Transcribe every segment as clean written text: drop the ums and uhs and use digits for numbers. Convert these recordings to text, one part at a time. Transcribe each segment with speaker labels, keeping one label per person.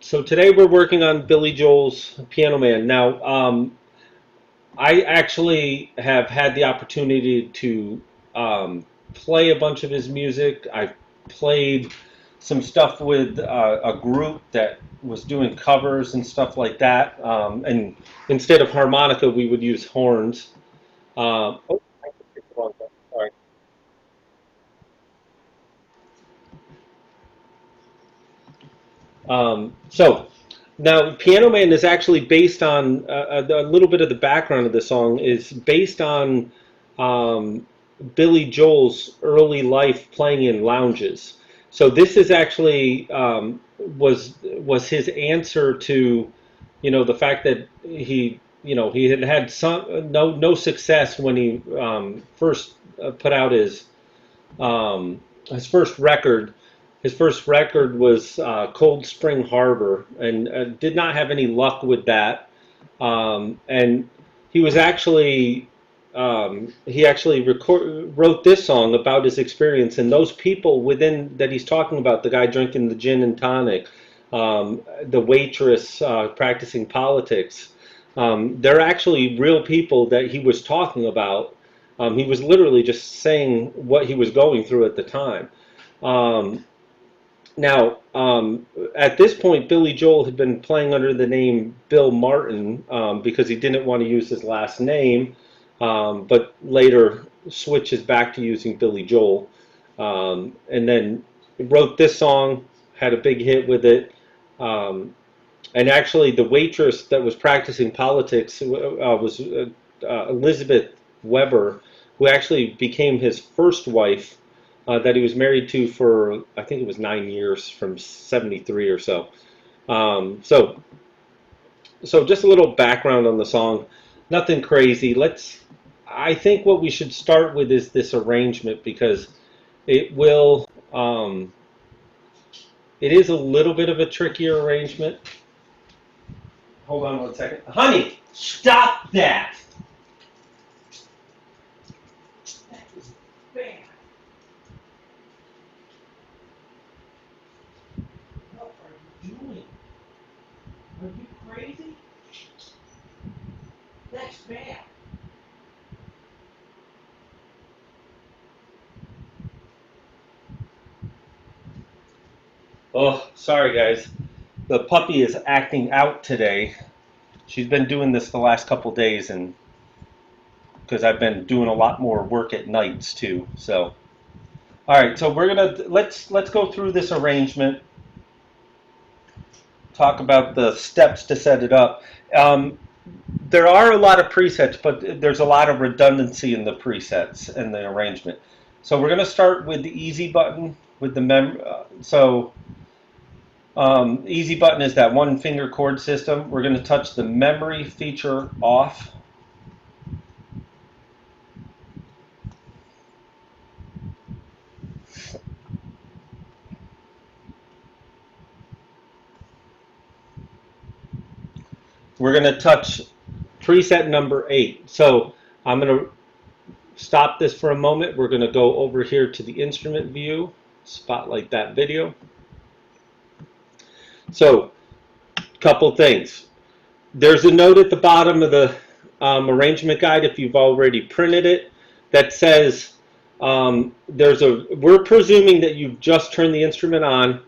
Speaker 1: So today we're working on Billy Joel's Piano Man. Now, I actually have had the opportunity to play a bunch of his music. I've played some stuff with a group that was doing covers and stuff like that. And instead of harmonica, we would use horns. Oh, I picked the wrong button. Sorry. So now, Piano Man is actually based on a little bit of the background of the song is based on um, Billy Joel's early life playing in lounges. So this is actually was his answer to, the fact that he had had no success when he first put out his first record. His first record was Cold Spring Harbor, and did not have any luck with that. And he was actually he actually wrote this song about his experience, and those people within that he's talking about, the guy drinking the gin and tonic, the waitress practicing politics, they're actually real people that he was talking about. He was literally just saying what he was going through at the time. Um, Now, at this point, Billy Joel had been playing under the name Bill Martin because he didn't want to use his last name, but later switches back to using Billy Joel. And then wrote this song, had a big hit with it. And actually, the waitress that was practicing politics was Elizabeth Weber, who actually became his first wife that he was married to for, I think it was 9 years, from 73 or so. Um, so, so just a little background on the song. Nothing crazy. I think what we should start with is this arrangement because it will, it is a little bit of a trickier arrangement. Hold on 1 second. Honey, stop that! That is bad. What are you doing? Are you crazy? That's bad. Oh, sorry guys. The puppy is acting out today. She's been doing this the last couple days, and because I've been doing a lot more work at nights too. So, all right. So we're gonna let's go through this arrangement. Talk about the steps to set it up. Um, there are a lot of presets, but there's a lot of redundancy in the presets and the arrangement. So we're going to start with the easy button with the easy button is that one finger chord system. We're going to touch the memory feature off. We're going to touch preset number 8. So I'm going to stop this for a moment. We're going to go over here to the instrument view, spotlight that video. So, couple things. There's a note at the bottom of the arrangement guide, if you've already printed it, that says we're presuming that you've just turned the instrument on,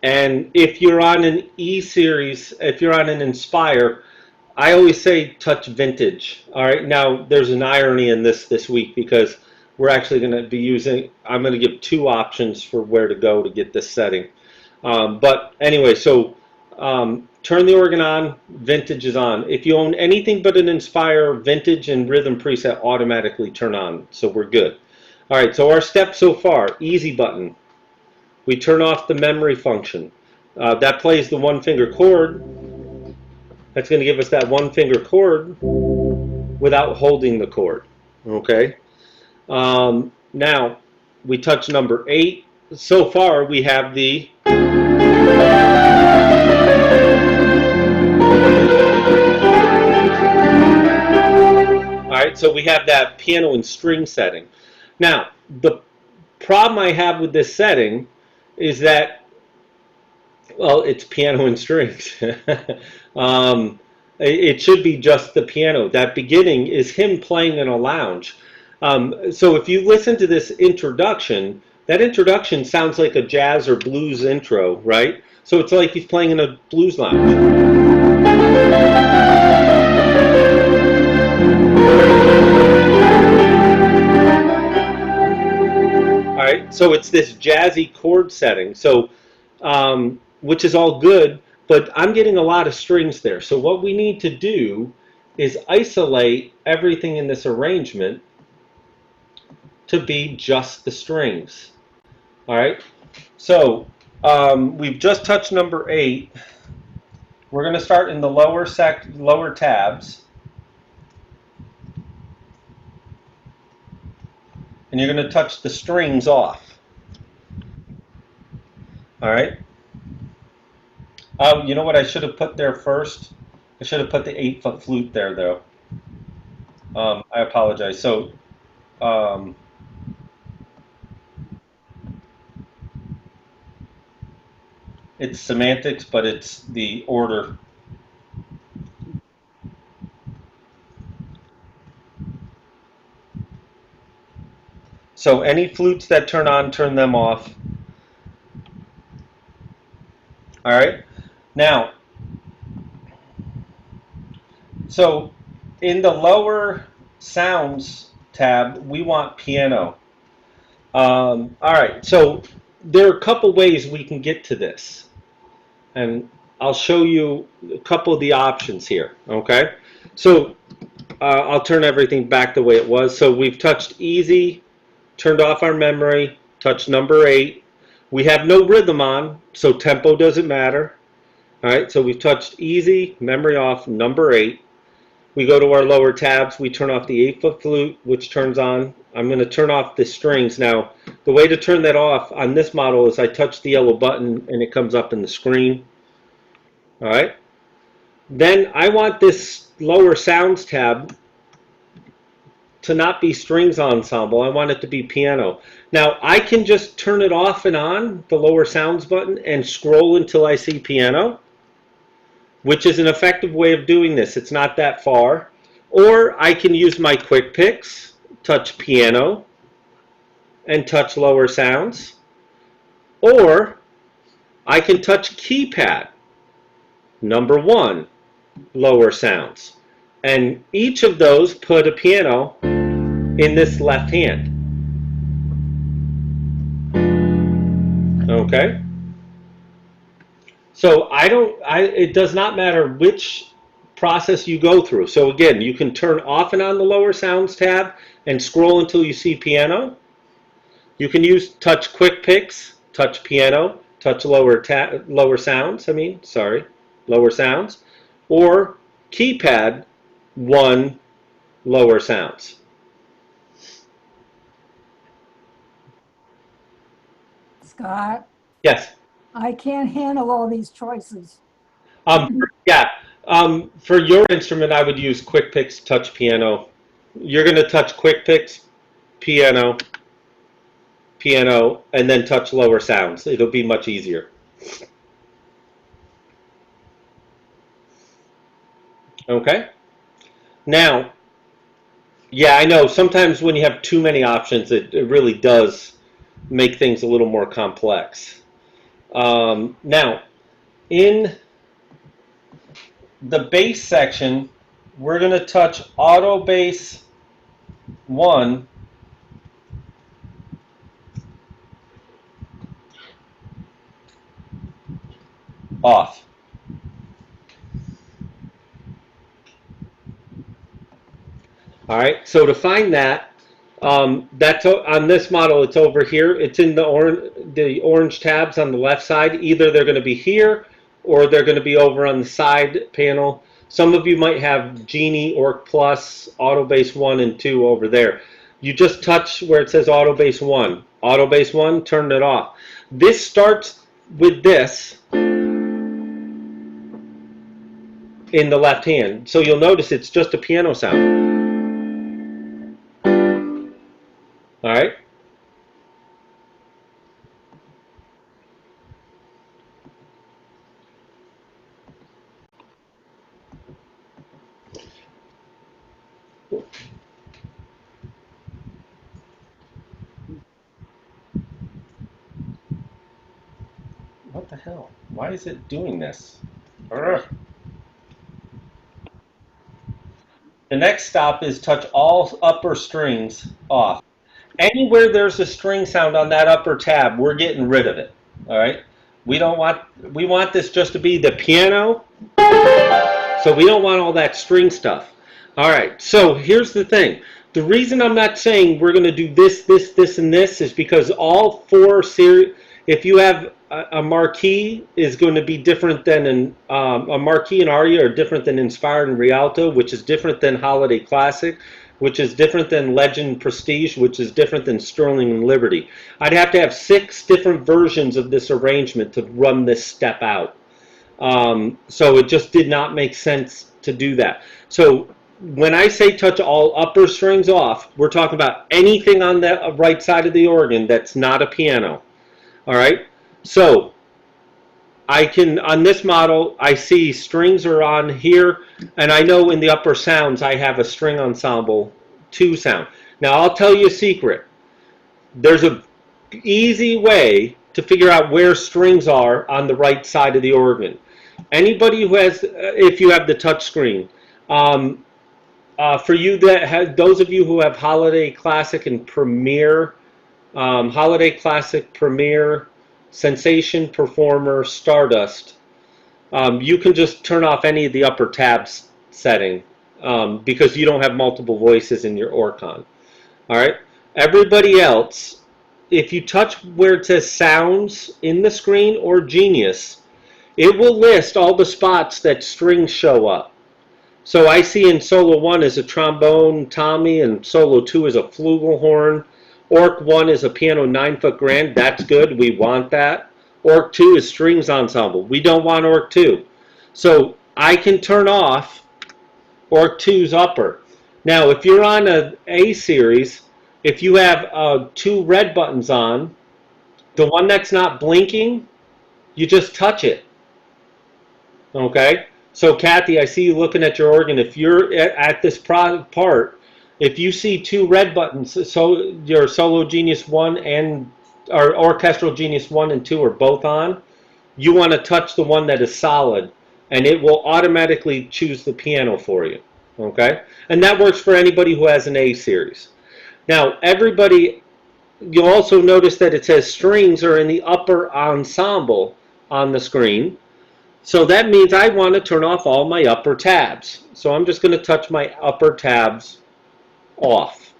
Speaker 1: and if you're on an E series, if you're on an Inspire, I always say touch vintage. All right, now there's an irony in this week because we're actually going to be I'm going to give 2 options for where to go to get this setting. But anyway, so turn the organ on, vintage is on. If you own anything but an Inspire, vintage and rhythm preset automatically turn on, so we're good. All right, so our steps so far, easy button. We turn off the memory function. That plays the one finger chord. That's going to give us that one finger chord without holding the chord. Okay. Now we touch number 8. So far we have the Alright, so we have that piano and string setting. Now, the problem I have with this setting is that Well, it's piano and strings. um, it should be just the piano. That beginning is him playing in a lounge. So if you listen to this introduction, that introduction sounds like a jazz or blues intro, right? So it's like he's playing in a blues lounge. All right, so it's this jazzy chord setting. So, which is all good, but I'm getting a lot of strings there. So what we need to do is isolate everything in this arrangement to be just the strings. All right. So we've just touched number 8. We're going to start in the lower tabs, and you're going to touch the strings off. All right. You know what I should have put there first? I should have put the 8-foot flute there, though. I apologize. So um, it's semantics, but it's the order. So any flutes that turn on, turn them off. All right. Now, so in the lower sounds tab, we want piano. All right. So there are a couple ways we can get to this, and I'll show you a couple of the options here. Okay. So I'll turn everything back the way it was. So we've touched easy, turned off our memory, touched number 8. We have no rhythm on, so tempo doesn't matter. All right, so we've touched easy, memory off, number 8. We go to our lower tabs, we turn off the 8-foot flute, which turns on. I'm going to turn off the strings. Now, the way to turn that off on this model is I touch the yellow button and it comes up in the screen. All right. Then I want this lower sounds tab to not be strings ensemble. I want it to be piano. Now I can just turn it off and on, the lower sounds button, and scroll until I see piano, which is an effective way of doing this. It's not that far. Or I can use my quick picks, touch piano, and touch lower sounds. Or I can touch keypad, number 1, lower sounds. And each of those put a piano in this left hand. Okay? So it does not matter which process you go through. So again, you can turn off and on the lower sounds tab and scroll until you see piano. You can use touch quick picks, touch piano, touch lower sounds, lower sounds, or keypad 1 lower sounds.
Speaker 2: Scott,
Speaker 1: Yes.
Speaker 2: I can't handle all these choices.
Speaker 1: Yeah. For your instrument, I would use quick picks, touch piano. You're going to touch quick picks, piano, piano, and then touch lower sounds. It'll be much easier. Okay? Now, yeah, I know sometimes when you have too many options, it really does make things a little more complex. Now, in the bass section, we're going to touch auto bass 1 off. All right, so to find that, that's on this model. It's over here. It's in the orange tabs on the left side. Either they're going to be here, or they're going to be over on the side panel. Some of you might have Genie, Orc Plus, Auto Bass 1 and 2 over there. You just touch where it says Auto Bass 1. Auto Bass 1, turn it off. This starts with this in the left hand. So you'll notice it's just a piano sound. All right. hell? Why is it doing this? Urgh. The next stop is touch all upper strings off. Anywhere there's a string sound on that upper tab, we're getting rid of it. All right. We want this just to be the piano, so we don't want all that string stuff. All right. So here's the thing. The reason I'm not saying we're going to do this, and this is because all four series. If you have a marquee, is going to be different than a marquee and aria are different than Inspired and Rialto, which is different than Holiday Classic, which is different than Legend Prestige, which is different than Sterling and Liberty. I'd have to have 6 different versions of this arrangement to run this step out. So it just did not make sense to do that. So when I say touch all upper strings off, we're talking about anything on the right side of the organ that's not a piano. All right. So I can, on this model, I see strings are on here, and I know in the upper sounds I have a string ensemble 2 sound. Now I'll tell you a secret. There's a easy way to figure out where strings are on the right side of the organ. Anybody who has, if you have the touch screen, for you that have, those of you who have Holiday Classic and Premiere, Holiday Classic, Premiere, Sensation, Performer, Stardust, you can just turn off any of the upper tabs setting because you don't have multiple voices in your Orcon. All right. Everybody else, if you touch where it says sounds in the screen or Genius, it will list all the spots that strings show up. So I see in solo 1 is a trombone Tommy, and solo 2 is a flugelhorn. Orc 1 is a piano 9-foot grand. That's good. We want that. Orc 2 is strings ensemble. We don't want Orc 2. So I can turn off Orc 2's upper. Now, if you're on a A series, if you have 2 red buttons on, the one that's not blinking, you just touch it. Okay? So, Kathy, I see you looking at your organ. If you're at this part, if you see 2 red buttons, so your Solo Genius 1 and or Orchestral Genius 1 and 2 are both on, you want to touch the one that is solid, and it will automatically choose the piano for you. Okay? And that works for anybody who has an A series. Now, everybody, you'll also notice that it says strings are in the upper ensemble on the screen. So that means I want to turn off all my upper tabs. So I'm just going to touch my upper tabs off.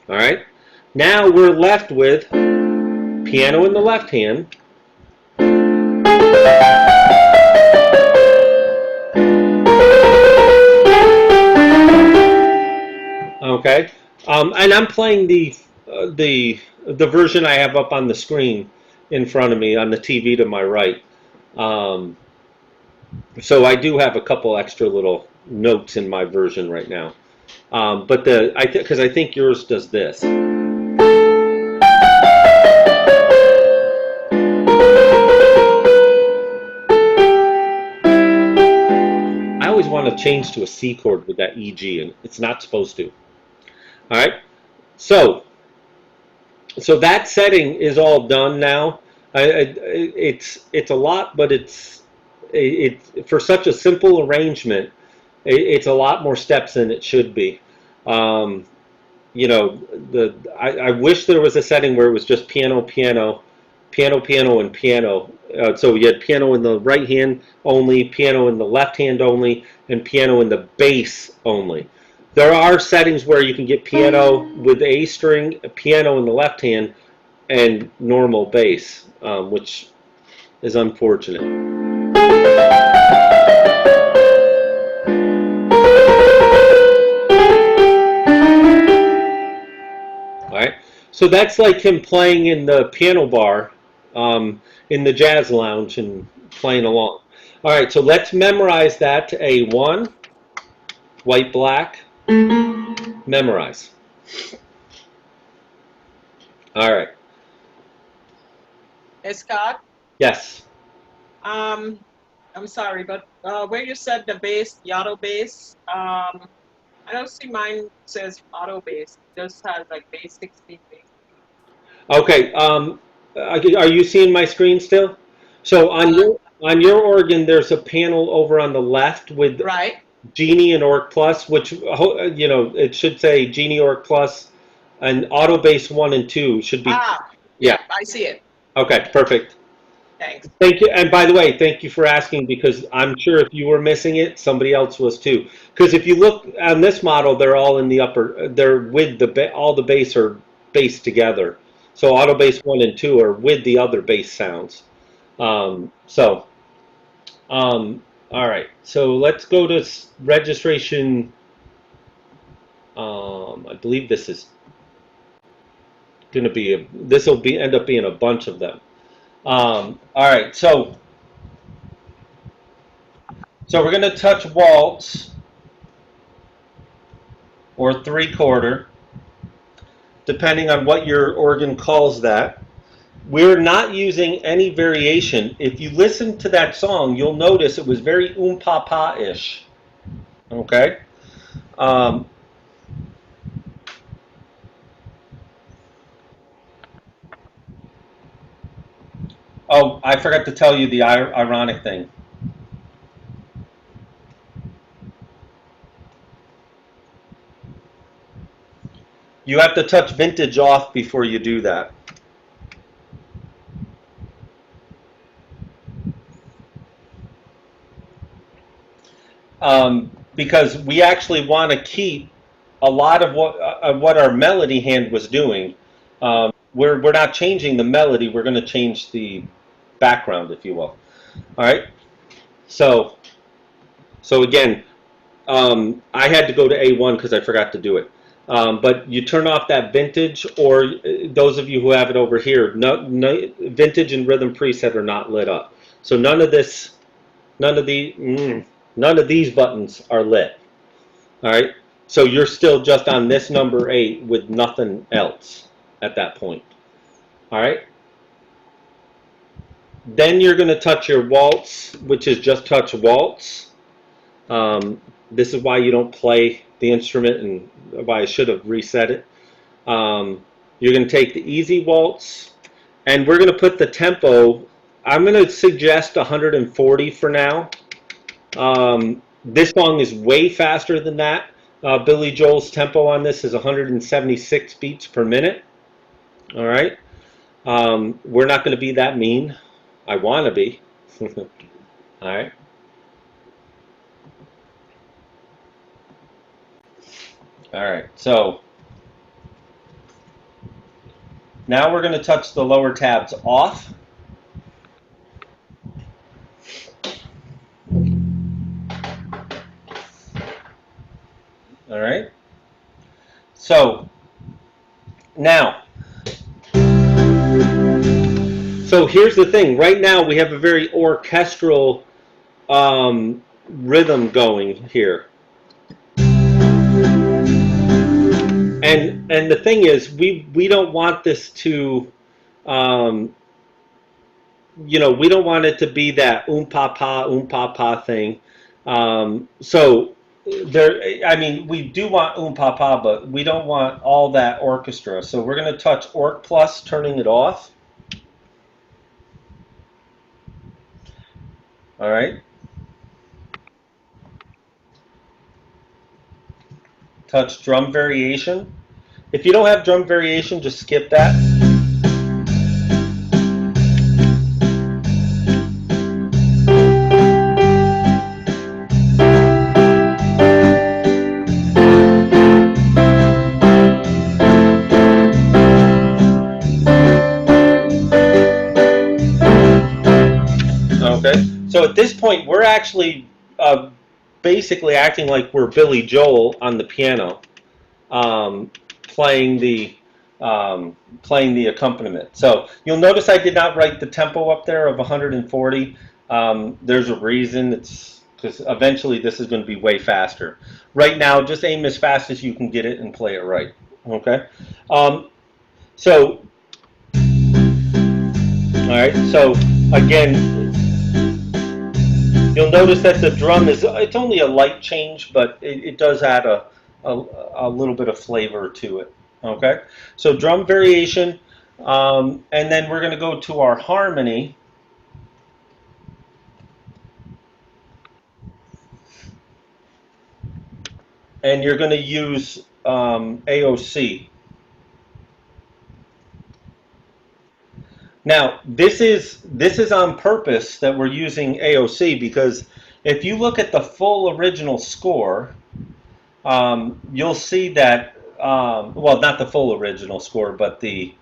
Speaker 1: All right. Now we're left with piano in the left hand. Okay. And I'm playing the version I have up on the screen in front of me on the TV to my right. So I do have a couple extra little notes in my version right now. But because I think yours does this. I always want to change to a C chord with that EG, and it's not supposed to. All right. So that setting is all done now. It's a lot, but it's for such a simple arrangement. It's a lot more steps than it should be. You know, I wish there was a setting where it was just piano, piano, piano, piano, and piano. So you had piano in the right hand only, piano in the left hand only, and piano in the bass only. There are settings where you can get piano with A string, piano in the left hand, and normal bass, which is unfortunate. All right, so that's like him playing in the piano bar, in the jazz lounge and playing along. All right, so let's memorize that to A1, white, black, memorize. All right.
Speaker 3: Hey, Scott,
Speaker 1: Yes.
Speaker 3: I'm sorry, but where you said the bass, the auto bass, I don't see mine says auto bass. It just has like bass 16 bass.
Speaker 1: Okay. Are you seeing my screen still? So on your organ, there's a panel over on the left with
Speaker 3: Right?
Speaker 1: Genie and Orc Plus, which it should say Genie Orc Plus, and Auto Base 1 and 2 should be.
Speaker 3: Ah,
Speaker 1: Yeah.
Speaker 3: yeah, I see it.
Speaker 1: Okay, perfect.
Speaker 3: Thanks.
Speaker 1: Thank you. And by the way, thank you for asking, because I'm sure if you were missing it, somebody else was too. Because if you look on this model, they're all in the upper. They're with all the bass are based together. So Auto Bass 1 and 2 are with the other bass sounds. So all right. So let's go to registration. I believe this is going to be this will be end up being a bunch of them. All right. So we're going to touch waltz or 3/4, depending on what your organ calls that. We're not using any variation. If you listen to that song, you'll notice it was very pa-pa-ish. Okay? Um, oh, I forgot to tell you the ironic thing. You have to touch vintage off before you do that. Because we actually want to keep a lot of what our melody hand was doing. We're not changing the melody. We're going to change the background, if you will. All right. So again, I had to go to A1 because I forgot to do it. But you turn off that vintage, or those of you who have it over here, no, vintage and rhythm preset are not lit up. So none of these buttons are lit. All right. So you're still just on this number 8 with nothing else at that point. All right. Then you're going to touch your waltz, which is just touch waltz. This is why you don't play the instrument and why I should have reset it. You're going to take the easy waltz, and we're going to put the tempo. I'm going to suggest 140 for now. This song is way faster than that. Billy Joel's tempo on this is 176 beats per minute. All right. We're not going to be that mean. I want to be. All right. All right. So now we're going to touch the lower tabs off. All right. So now, so here's the thing. Right now we have a very orchestral rhythm going here. And the thing is, we don't want this to, we don't want it to be that pa thing. So there, I mean, we do want pa, but we don't want all that orchestra. So we're going to touch Orc Plus, turning it off. All right. Touch drum variation. If you don't have drum variation, just skip that. Okay. So at this point, we're actually basically acting like we're Billy Joel on the piano, playing the accompaniment. So you'll notice I did not write the tempo up there of 140. There's a reason. It's because eventually this is going to be way faster. Right now, just aim as fast as you can get it and play it right. Okay. So, all right. So again, you'll notice that the drum it's only a light change, but it does add a little bit of flavor to it. Okay, so drum variation, And then we're going to go to our harmony. And you're going to use AOC. Now, this is on purpose that we're using AOC, because if you look at the full original score, you'll see that, well, not the full original score, but the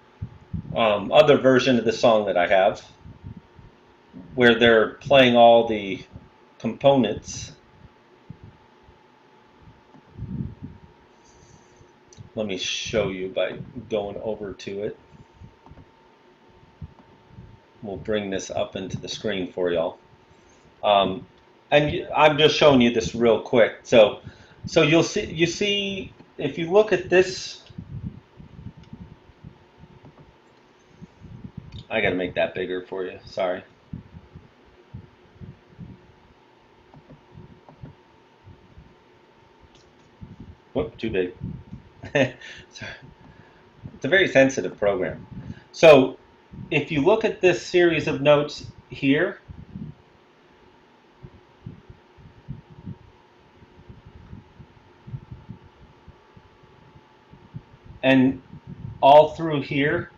Speaker 1: other version of the song that I have, where they're playing all the components. Let me show you by going over to it. We'll bring this up into the screen for y'all. And I'm just showing you this real quick. So you see, if you look at this, I got to make that bigger for you. Sorry. Whoop, too big. Sorry. It's a very sensitive program. So if you look at this series of notes here, and all through here,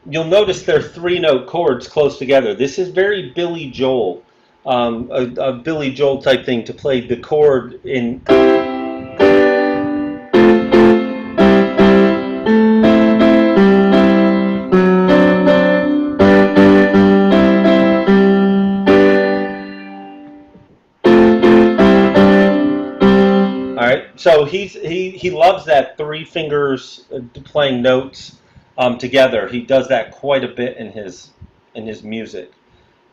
Speaker 1: you'll notice they're 3-note chords close together. This is very Billy Joel, a Billy Joel type thing, to play the chord in. All right, so he loves that 3 fingers playing notes together. He does that quite a bit in his music.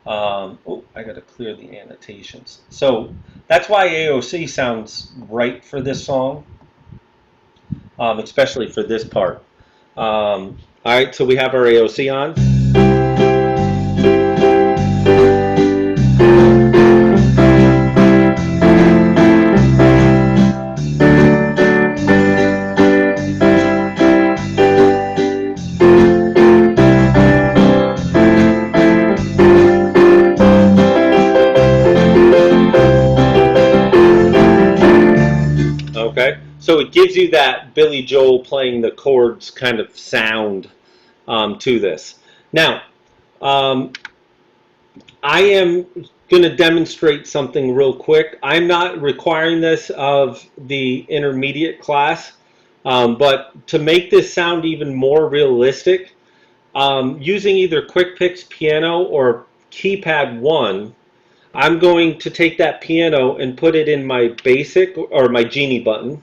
Speaker 1: Oh, I got to clear the annotations. So that's why AOC sounds right for this song, especially for this part. All right, so we have our AOC on. Okay, so it gives you that Billy Joel playing the chords kind of sound to this. Now, I am going to demonstrate something real quick. I'm not requiring this of the intermediate class, but to make this sound even more realistic, using either Quick Picks Piano or Keypad 1, I'm going to take that piano and put it in my basic or my Genie button.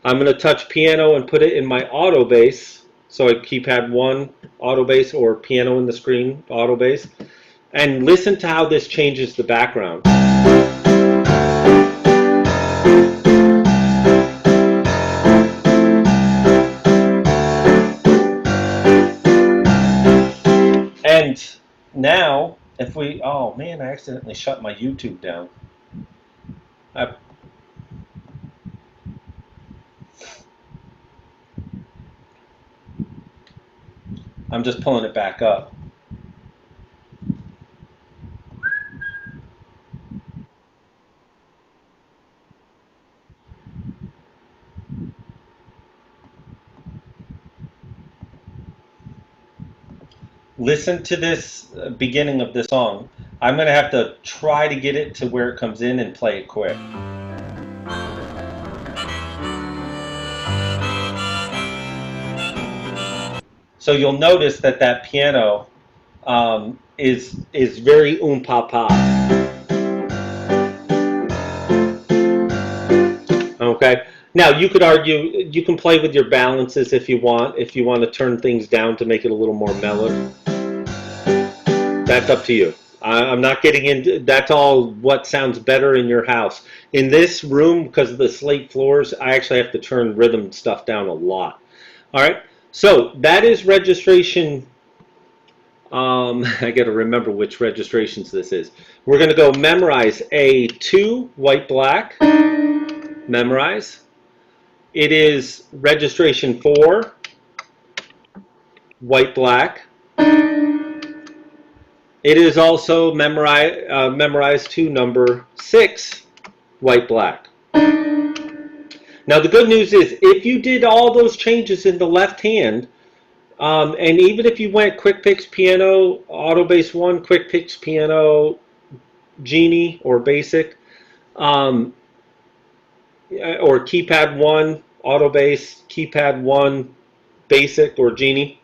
Speaker 1: I'm going to touch piano and put it in my auto bass. So I keypad 1, auto bass, or piano in the screen, auto bass. And listen to how this changes the background. And now, if we, oh man, I accidentally shut my YouTube down. I'm just pulling it back up. Listen to this beginning of the song. I'm going to have to try to get it to where it comes in and play it quick. So you'll notice that that piano is very pa. Okay. Now you could argue you can play with your balances if you want to turn things down to make it a little more mellowed. That's up to you. I'm not getting into that's all what sounds better in your house. In this room, because of the slate floors, I actually have to turn rhythm stuff down a lot. All right. So that is registration. I got to remember which registrations this is. We're going to go memorize A2, white, black. Memorize. It is registration 4. white, black. It is also memorized to number 6, white, black. Now the good news is if you did all those changes in the left hand, and even if you went quick picks piano, auto bass 1, quick picks piano, genie or basic, or keypad 1, auto bass, keypad 1, basic or genie,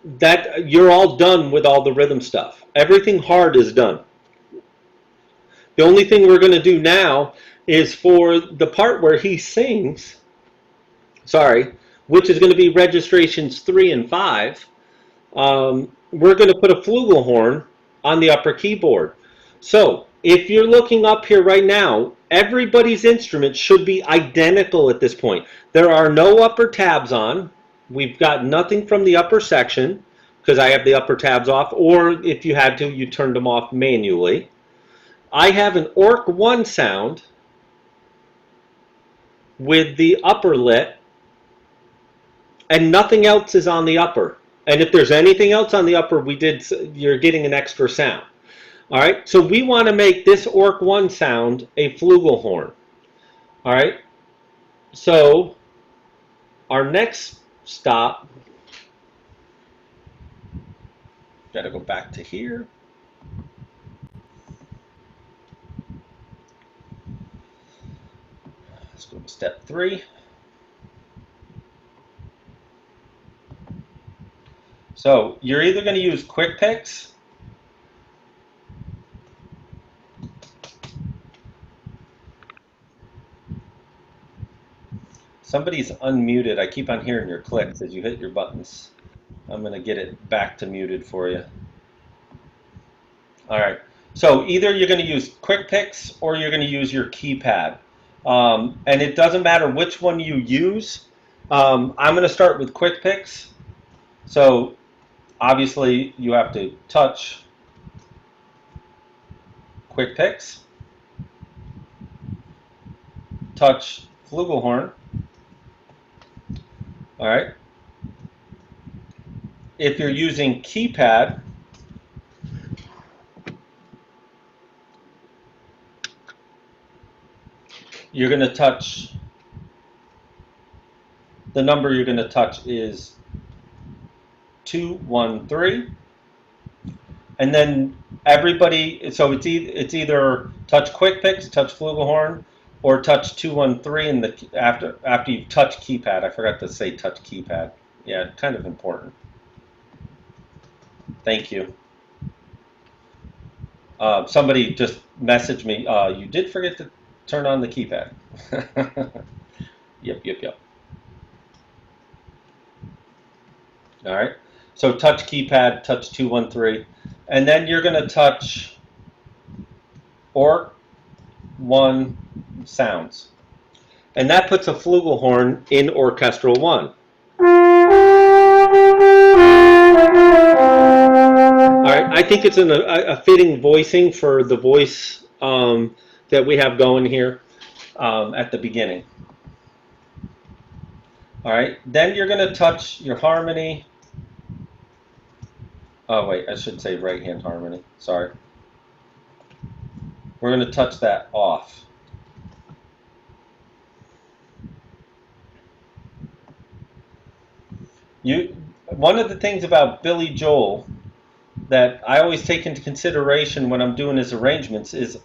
Speaker 1: that you're all done with all the rhythm stuff. Everything hard is done. The only thing we're going to do now is for the part where he sings, which is going to be registrations 3 and 5, we're going to put a flugelhorn on the upper keyboard. So if you're looking up here right now, everybody's instrument should be identical at this point. There are no upper tabs on. We've got nothing from the upper section because I have the upper tabs off, or if you had to, you turned them off manually. I have an ORC 1 sound with the upper lit, and nothing else is on the upper. And if there's anything else on the upper, you're getting an extra sound. All right, so we want to make this ORC 1 sound a flugelhorn. All right, so our next stop, got to go back to here. Let's go to step 3. So you're either going to use quick picks, somebody's unmuted. I keep on hearing your clicks as you hit your buttons. I'm going to get it back to muted for you. All right. So either you're going to use quick picks or you're going to use your keypad. And it doesn't matter which one you use. I'm going to start with quick picks. So obviously you have to touch quick picks, touch flugelhorn. All right. If you're using keypad, you're going to touch, the number you're going to touch is 2, 1, 3. And then everybody, so it's either touch quick picks, touch flugelhorn, or touch 2, 1, 3 in the after you touch keypad. I forgot to say touch keypad. Yeah, kind of important. Thank you. Somebody just messaged me. You did forget to turn on the keypad. Yep. All right. So touch keypad, touch 2, 1, 3, and then you're going to touch ORC 1 sounds, and that puts a flugelhorn in orchestral 1. All right, I think it's a fitting voicing for the voice that we have going here at the beginning. All right, then you're going to touch your harmony. Oh wait, I should say right hand harmony. Sorry. We're going to touch that off. One of the things about Billy Joel that I always take into consideration when I'm doing his arrangements is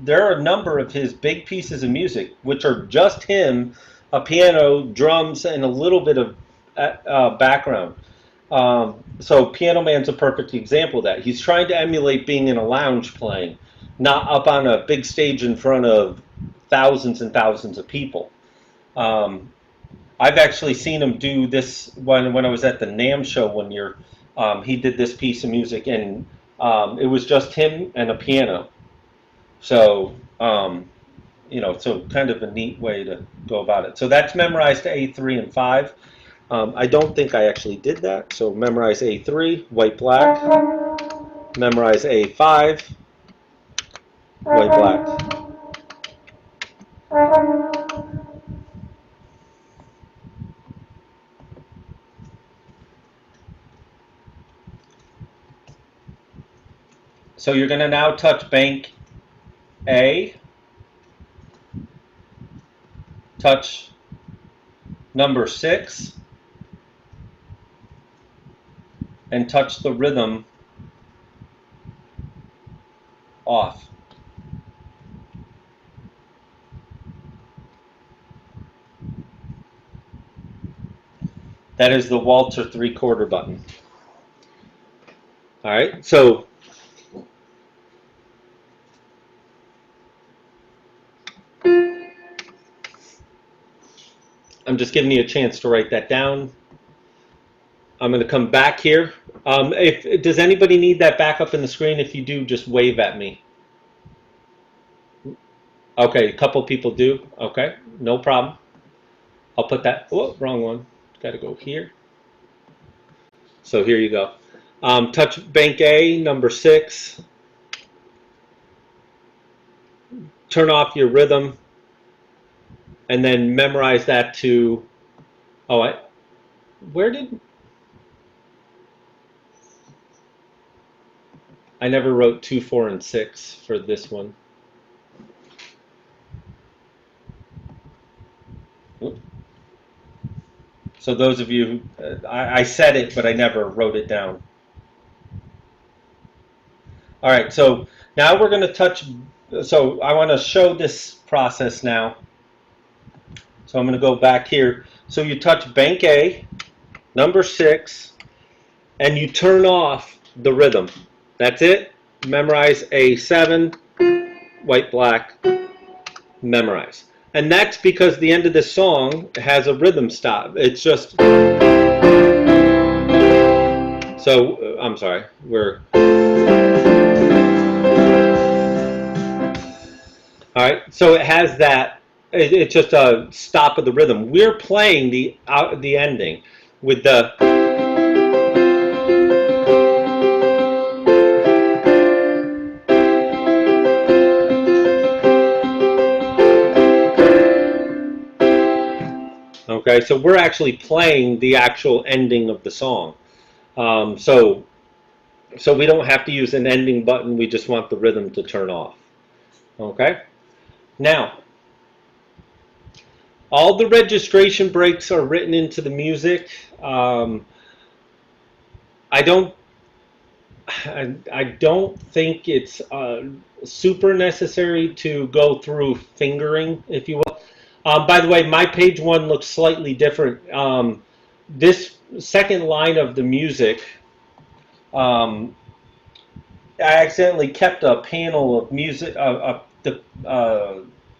Speaker 1: there are a number of his big pieces of music which are just him, a piano, drums, and a little bit of background. So Piano Man's a perfect example of that. He's trying to emulate being in a lounge playing, not up on a big stage in front of thousands and thousands of people. I've actually seen him do this when I was at the NAMM show one year. He did this piece of music, and it was just him and a piano. So, so kind of a neat way to go about it. So that's memorized to A3 and 5. I don't think I actually did that. So memorize A3, white, black. Memorize A5, white, black. So you're going to now touch bank A, touch number 6, and touch the rhythm off. That is the waltz or 3/4 button. All right, so I'm just giving you a chance to write that down. I'm going to come back here. Does anybody need that back up in the screen? If you do, just wave at me. Okay, a couple people do. Okay, no problem. I'll put that. Oh, wrong one. Got to go here. So here you go. Touch bank A, number 6. Turn off your rhythm, and then memorize that to. Oh, where did I never wrote 2, 4, and 6 for this one. So those of you, I said it, but I never wrote it down. All right, so now we're going to touch, so I want to show this process now. So I'm going to go back here. So you touch bank A, number 6, and you turn off the rhythm. That's it. Memorize A7, white, black, memorize. And that's because the end of this song has a rhythm stop. It's just, so, I'm sorry, all right, so it has that, it's just a stop of the rhythm. We're playing the ending with the, okay, so we're actually playing the actual ending of the song. So we don't have to use an ending button, we just want the rhythm to turn off. Okay? Now, all the registration breaks are written into the music. I don't think it's super necessary to go through fingering, if you will. By the way, my page 1 looks slightly different. This second line of the music, I accidentally kept a panel of music,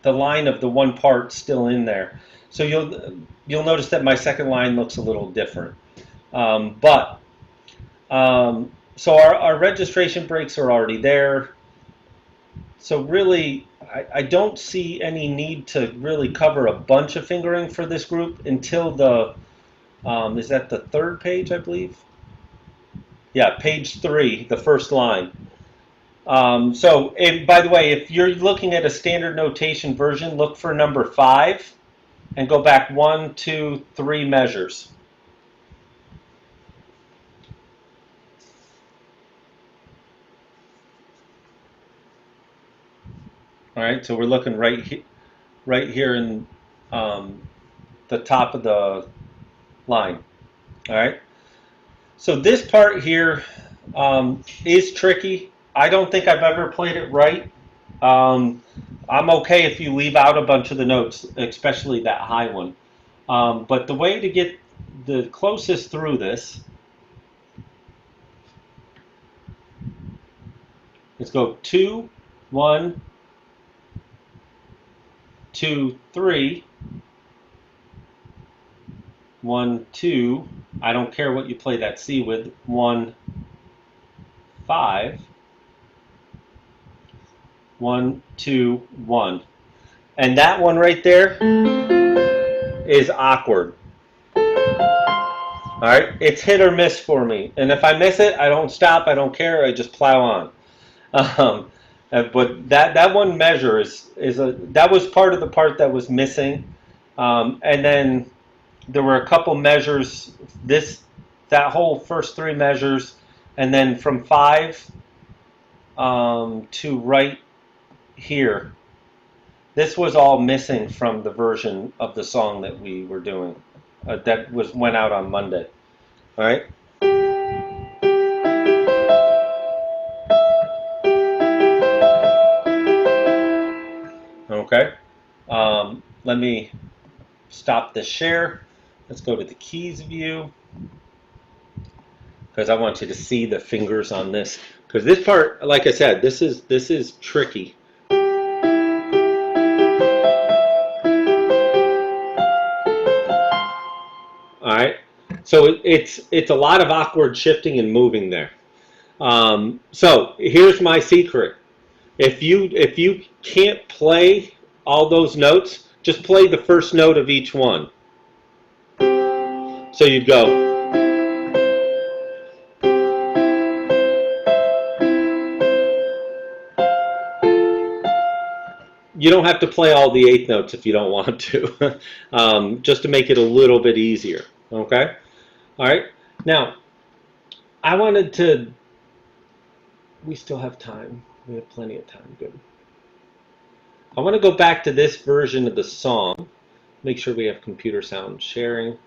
Speaker 1: the line of the one part still in there. So you'll notice that my second line looks a little different. So our registration breaks are already there. So really, I don't see any need to really cover a bunch of fingering for this group until the, is that the 3rd page, I believe? Yeah, page 3, the first line. So, by the way, if you're looking at a standard notation version, look for number 5 and go back 1, 2, 3 measures. All right, so we're looking right here in the top of the line. All right, so this part here is tricky. I don't think I've ever played it right. I'm okay if you leave out a bunch of the notes, especially that high one. But the way to get the closest through this is go 2, 1, 2, 3, 1, 2. I don't care what you play that C with. 1, 5. 1, 2, 1. And that one right there is awkward. All right, it's hit or miss for me. And if I miss it, I don't stop. I don't care. I just plow on. But that one measure that was part of the part that was missing. And then there were a couple measures. That whole first 3 measures, and then from 5 to right here. This was all missing from the version of the song that we were doing. That went out on Monday. All right. Okay. Let me stop the share. Let's go to the keys view because I want you to see the fingers on this. Because this part, like I said, this is tricky. All right. So it's a lot of awkward shifting and moving there. So here's my secret. If you can't play all those notes, just play the first note of each one. So you'd go. You don't have to play all the eighth notes if you don't want to, just to make it a little bit easier. Okay. All right. Now, I wanted to. We still have time. We have plenty of time. Good. I want to go back to this version of the song. Make sure we have computer sound sharing.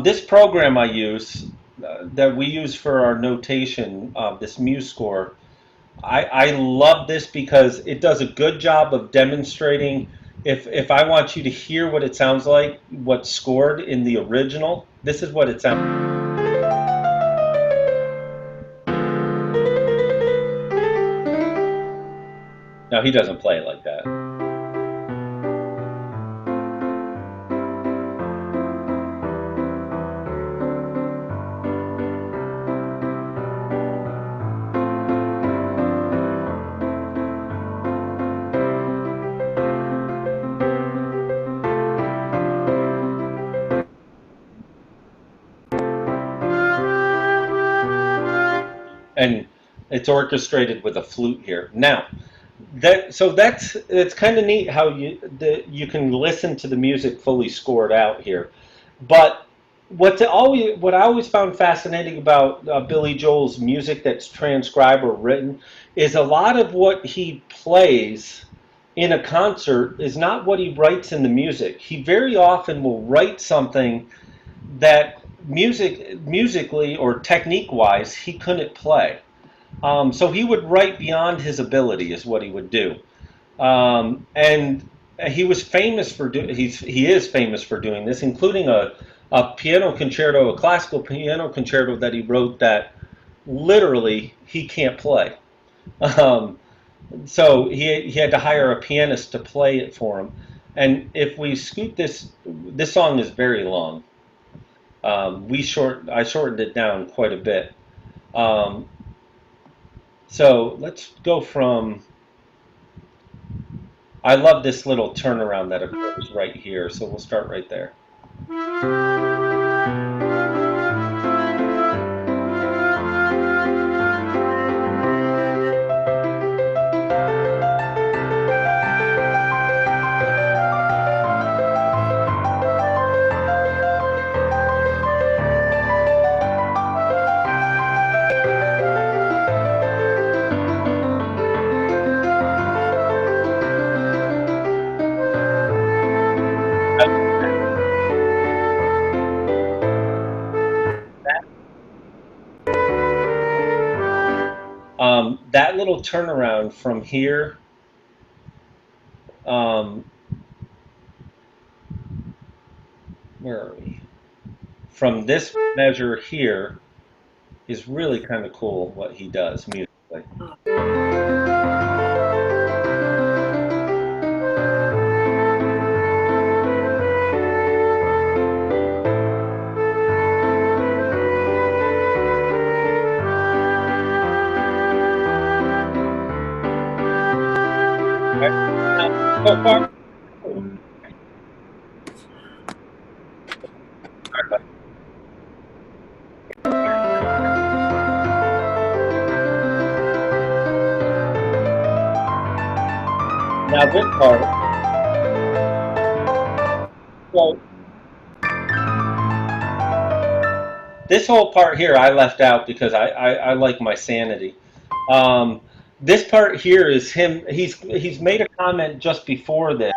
Speaker 1: This program I use, that we use for our notation, this MuseScore, I love this because it does a good job of demonstrating if I want you to hear what it sounds like, what's scored in the original, this is what it sounds like. Now he doesn't play it like that. And it's orchestrated with a flute here. Now, it's kind of neat how you can listen to the music fully scored out here. But what I always found fascinating about Billy Joel's music that's transcribed or written is a lot of what he plays in a concert is not what he writes in the music. He very often will write something that musically or technique wise he couldn't play. So he would write beyond his ability is what he would do. And he was famous for he is famous for doing this, including a piano concerto, a classical piano concerto that he wrote that literally he can't play. Um, so he had to hire a pianist to play it for him. And if we scoot this song is very long. I shortened it down quite a bit. Um, so let's go from. I love this little turnaround that occurs right here, so we'll start right there. That little turnaround from here, where are we? From this measure here is really kind of cool what he does musically. Okay. Now, so far, now this part, so this whole part here I left out because I like my sanity. This part here is him. He's made a comment just before this.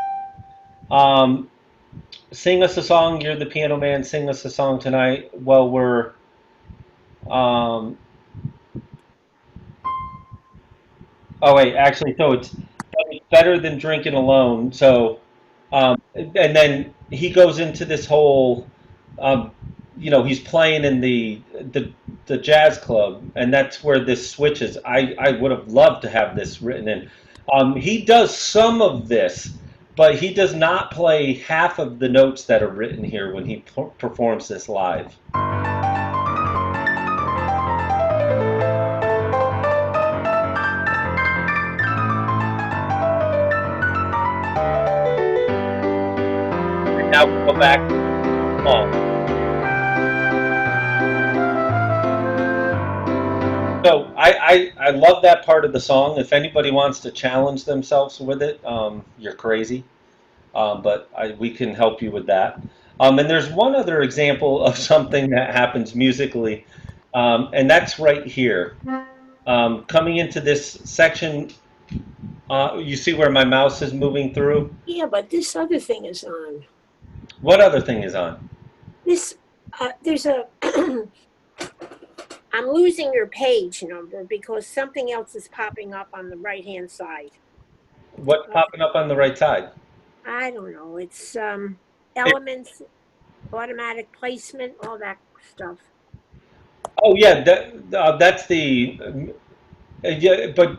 Speaker 1: Um, Sing us a song. You're the piano man. Sing us a song tonight. Well, we're um, oh wait, actually, so it's better than drinking alone. So, and then he goes into this whole, um, he's playing in the jazz club, and that's where this switches. I would have loved to have this written in. He does some of this, but he does not play half of the notes that are written here when he performs this live. And now we go back to the song. So I love that part of the song. If anybody wants to challenge themselves with it, you're crazy. But we can help you with that. And there's one other example of something that happens musically, and that's right here. Coming into this section, you see where my mouse is moving through?
Speaker 4: Yeah, but this other thing is on.
Speaker 1: What other thing is on?
Speaker 4: This, there's a, I'm losing your page number because something else is popping up on the right-hand side.
Speaker 1: What's popping up on the right side?
Speaker 4: I don't know. It's elements, automatic placement, all that stuff.
Speaker 1: Oh yeah, that's the yeah, but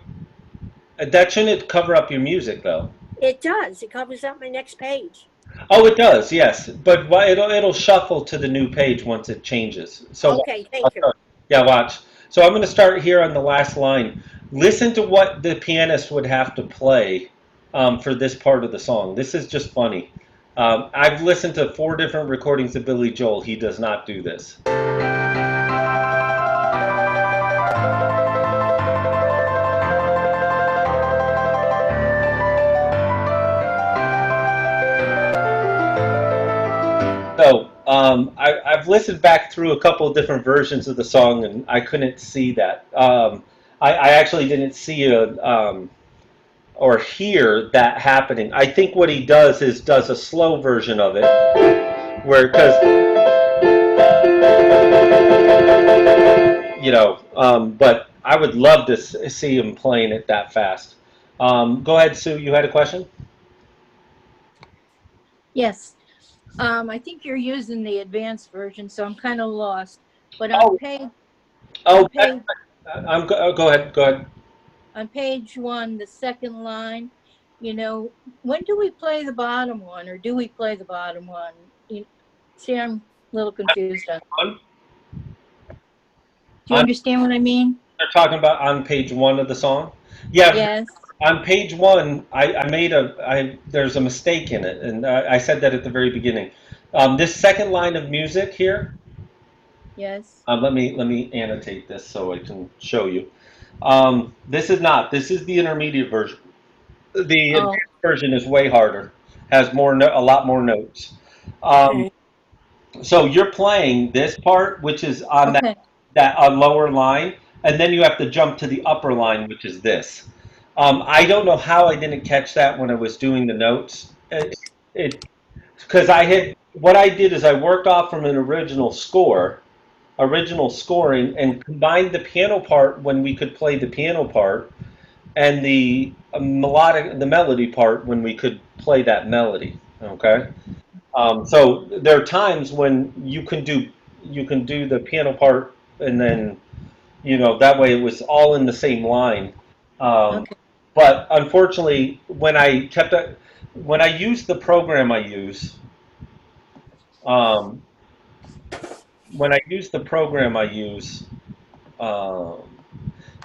Speaker 1: that shouldn't cover up your music though.
Speaker 4: It does. It covers up my next page.
Speaker 1: Oh, it does, yes, but it'll shuffle to the new page once it changes. So
Speaker 4: Okay, thank you.
Speaker 1: yeah, watch. So I'm going to start here on the last line. Listen to what the pianist would have to play for this part of the song. This is just funny. I've listened to 4 different recordings of Billy Joel. He does not do this. So I've listened back through a couple of different versions of the song, and I couldn't see that. I actually didn't see or hear that happening. I think what he does is does a slow version of it, where because but I would love to see him playing it that fast. Go ahead, Sue. You had a question?
Speaker 5: Yes. I think you're using the advanced version, so I'm kind of lost. But
Speaker 1: Oh,
Speaker 5: on page,
Speaker 1: go ahead. Go ahead.
Speaker 5: on page 1, the second line, when do we play the bottom one, or do we play the bottom one? See, I'm a little confused on. Do you understand what I mean?
Speaker 1: They're talking about on page 1 of the song. Yeah.
Speaker 5: Yes.
Speaker 1: On page 1, there's a mistake in it, and I said that at the very beginning. This second line of music here.
Speaker 5: Yes.
Speaker 1: Let me annotate this so I can show you. This is the intermediate version. The advanced version is way harder, has a lot more notes.
Speaker 4: Okay.
Speaker 1: So you're playing this part, which is on
Speaker 5: Okay.
Speaker 1: that lower line, and then you have to jump to the upper line, which is this. I don't know how I didn't catch that when I was doing the notes. Because what I did is I worked off from an original scoring, and combined the piano part when we could play the piano part, and the melody part when we could play that melody. Okay. So there are times when you can do the piano part, and then that way it was all in the same line.
Speaker 5: Okay.
Speaker 1: But unfortunately, when I use the program I use, um, when I use the program I use, um,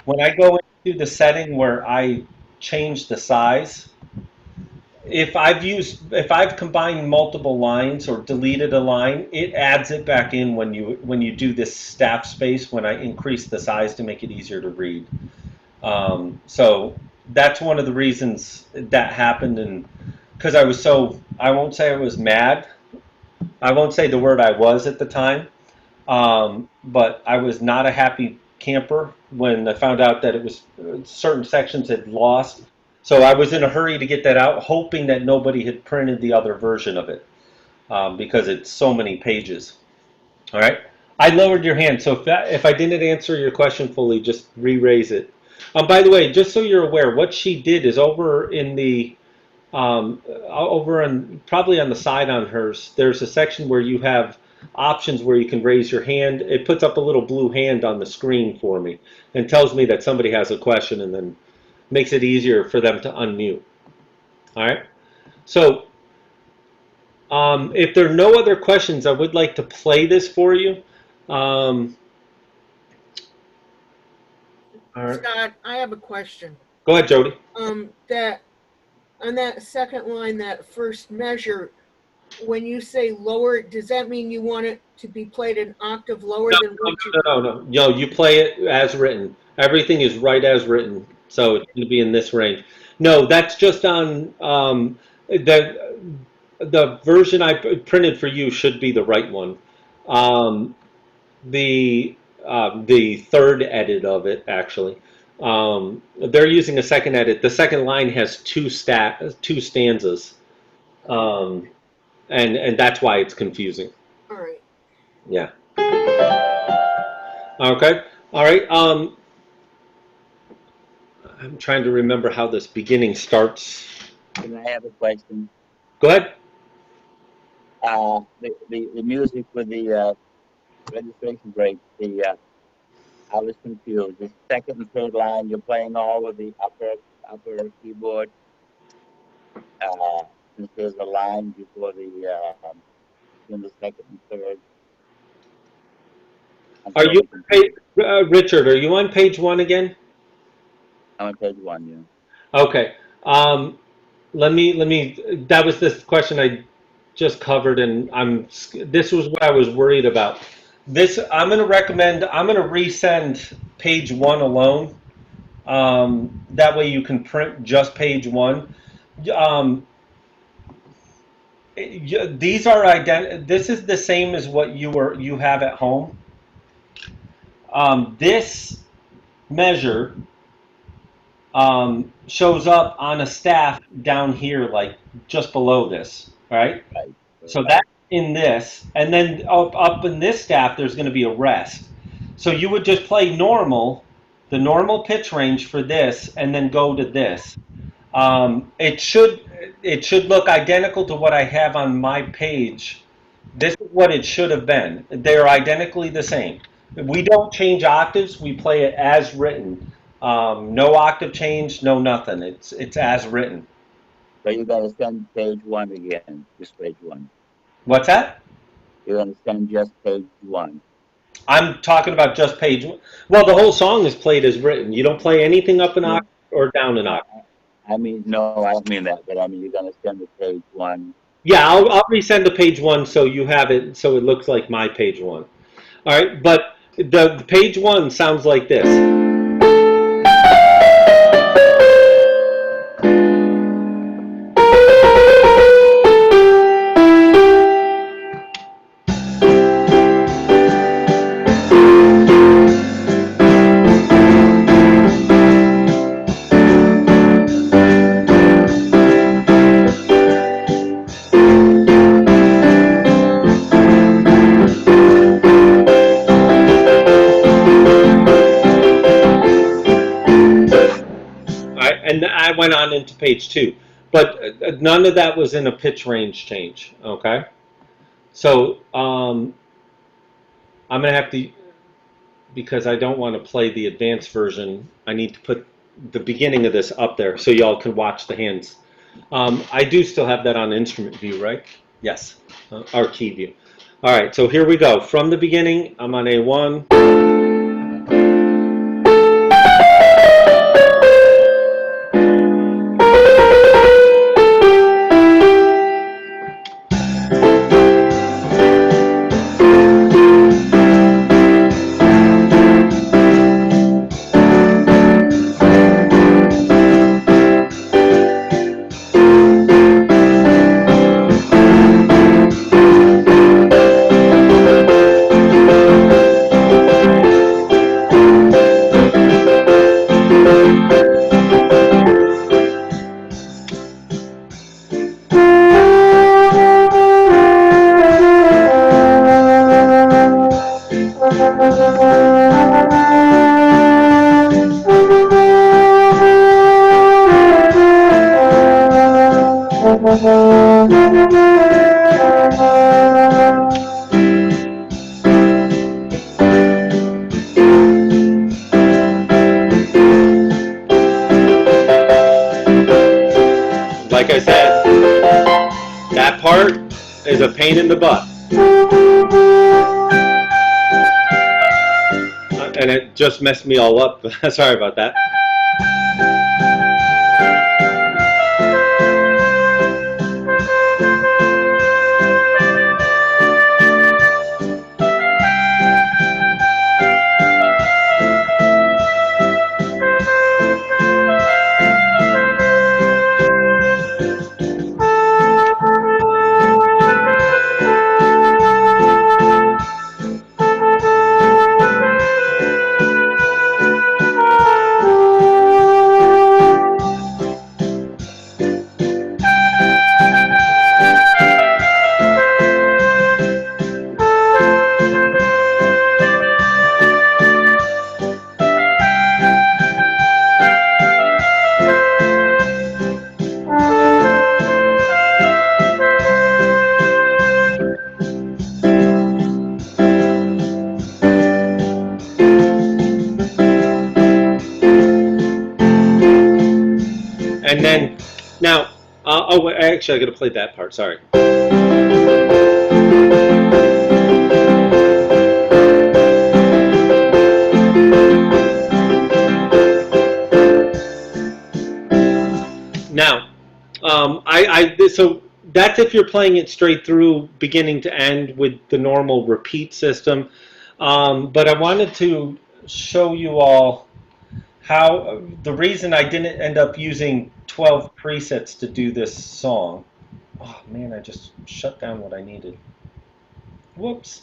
Speaker 1: when I go into the setting where I change the size, if I've combined multiple lines or deleted a line, it adds it back in when you do this staff space, when I increase the size to make it easier to read. So that's one of the reasons that happened, and because I won't say I was mad. I won't say the word I was at the time, but I was not a happy camper when I found out that it was certain sections had lost. So I was in a hurry to get that out, hoping that nobody had printed the other version of it because it's so many pages. All right. I lowered your hand, so if I didn't answer your question fully, just re-raise it. By the way, just so you're aware, what she did is over in the over on probably on the side on hers, there's a section where you have options where you can raise your hand. It puts up a little blue hand on the screen for me and tells me that somebody has a question, and then makes it easier for them to unmute. All right. So if there are no other questions, I would like to play this for you. Um, all right.
Speaker 6: Scott, I have a question.
Speaker 1: Go ahead, Jody.
Speaker 6: That on that second line, that first measure, when you say lower, does that mean you want it to be played an octave lower
Speaker 1: No,
Speaker 6: than what you?
Speaker 1: no. You play it as written. Everything is right as written, so it's going to be in this range. No, that's just on the version I printed for you should be the right one. Um, the third edit of it actually. They're using a second edit. The second line has two stanzas, and that's why it's confusing.
Speaker 6: All right.
Speaker 1: Yeah. Okay. All right. I'm trying to remember how this beginning starts.
Speaker 7: Can I have a question?
Speaker 1: Go ahead.
Speaker 7: The music with the registration break, I was confused. The second and third line, you're playing all with the upper keyboard. Since there's a line before in the second and third.
Speaker 1: Are you Richard? Are you on page 1 again?
Speaker 7: I'm on page 1, yeah.
Speaker 1: Okay. Let me. That was this question I just covered, and this was what I was worried about. I'm going to recommend. I'm going to resend page 1 alone. That way you can print just page 1. These are This is the same as what you have at home. This measure shows up on a staff down here, like just below this, right?
Speaker 7: Right.
Speaker 1: So that's in this, and then up in this staff, there's going to be a rest. So you would just play the normal pitch range for this, and then go to this. It should look identical to what I have on my page. This is what it should have been. They're identically the same. We don't change octaves. We play it as written. No octave change, no nothing. It's as written.
Speaker 7: So you're going to send page 1 again, just page 1.
Speaker 1: What's that?
Speaker 7: You're going to send just page 1.
Speaker 1: I'm talking about just page 1. Well, the whole song is played as written. You don't play anything up an octave or down an octave.
Speaker 7: I mean, no, I don't mean that, but I mean, you're going to send the page 1.
Speaker 1: Yeah, I'll resend the page 1 so you have it, so it looks like my page 1. All right, but the page 1 sounds like this. And I went on into page 2, but none of that was in a pitch range change. Okay, so I'm gonna have to, because I don't want to play the advanced version. I need to put the beginning of this up there so y'all can watch the hands. I do still have that on instrument view, right? Yes, our key view. All right, so here we go. From the beginning, I'm on A1. Like I said, that part is a pain in the butt. And it just messed me all up. Sorry about that. And then, now, oh, actually, I got to play that part. Sorry. Now, so that's if you're playing it straight through, beginning to end, with the normal repeat system. But I wanted to show you all how the reason I didn't end up using 12 presets to do this song. Oh man, I just shut down what I needed. Whoops.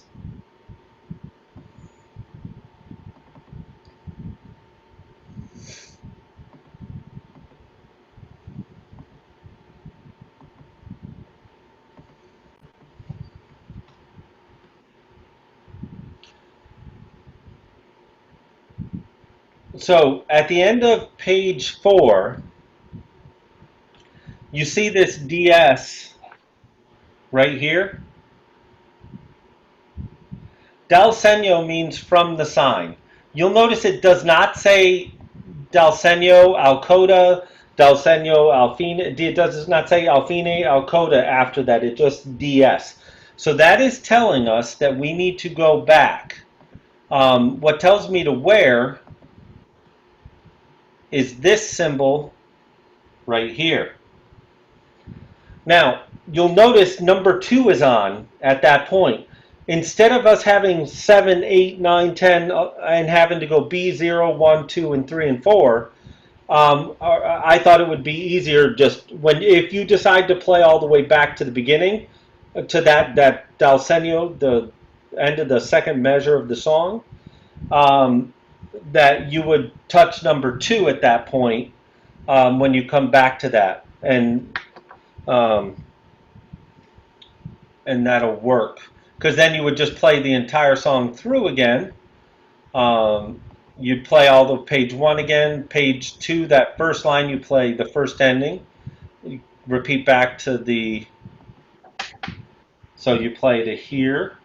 Speaker 1: So at the end of page 4, you see this DS right here. Dal segno means from the sign. You'll notice it does not say dal segno al coda, dal segno al fine. It does not say al fine al coda after that. It just DS. So that is telling us that we need to go back. What tells me to where is this symbol right here. Now, you'll notice number 2 is on at that point. Instead of us having 7, 8, 9, 10, and having to go B0, 1, 2, and 3, and 4, I thought it would be easier just if you decide to play all the way back to the beginning, to that dal segno, the end of the second measure of the song, that you would touch number 2 at that point when you come back to that, and that'll work, because then you would just play the entire song through again. You'd play all the page 1 again, page 2, that first line, you play the first ending, you repeat back to the, so you play to here,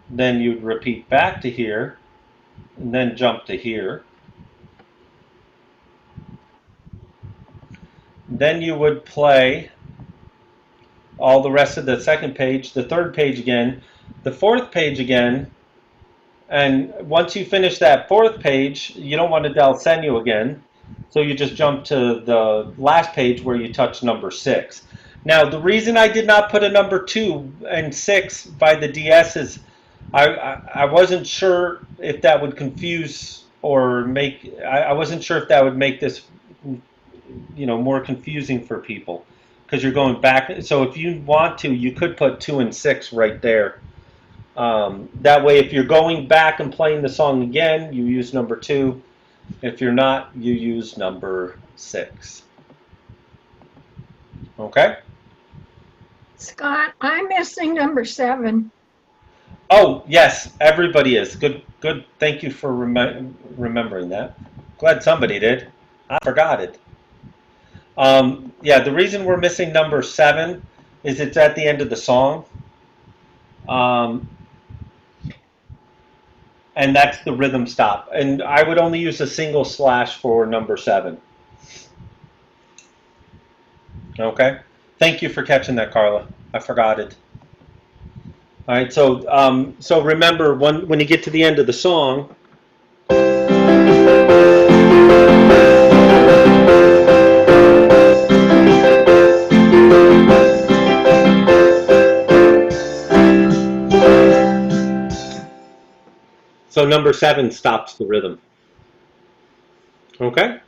Speaker 1: then you'd repeat back to here, and then jump to here. Then you would play all the rest of the second page, the third page again, the fourth page again, and once you finish that fourth page, you don't want to dal segno again, so you just jump to the last page where you touch number 6. Now, the reason I did not put a number 2 and 6 by the DS is I wasn't sure if that would confuse or make, I wasn't sure if that would make this, more confusing for people, because you're going back. So if you want to, you could put 2 and 6 right there. That way, if you're going back and playing the song again, you use number 2. If you're not, you use number 6. Okay?
Speaker 2: Scott, I'm missing number 7.
Speaker 1: Oh, yes, everybody is. Good. Thank you for remembering that. Glad somebody did. I forgot it. Yeah, the reason we're missing number 7 is it's at the end of the song. And that's the rhythm stop. And I would only use a single slash for number 7. Okay? Thank you for catching that, Carla. I forgot it. All right, so remember, when you get to the end of the song, so number 7 stops the rhythm. Okay?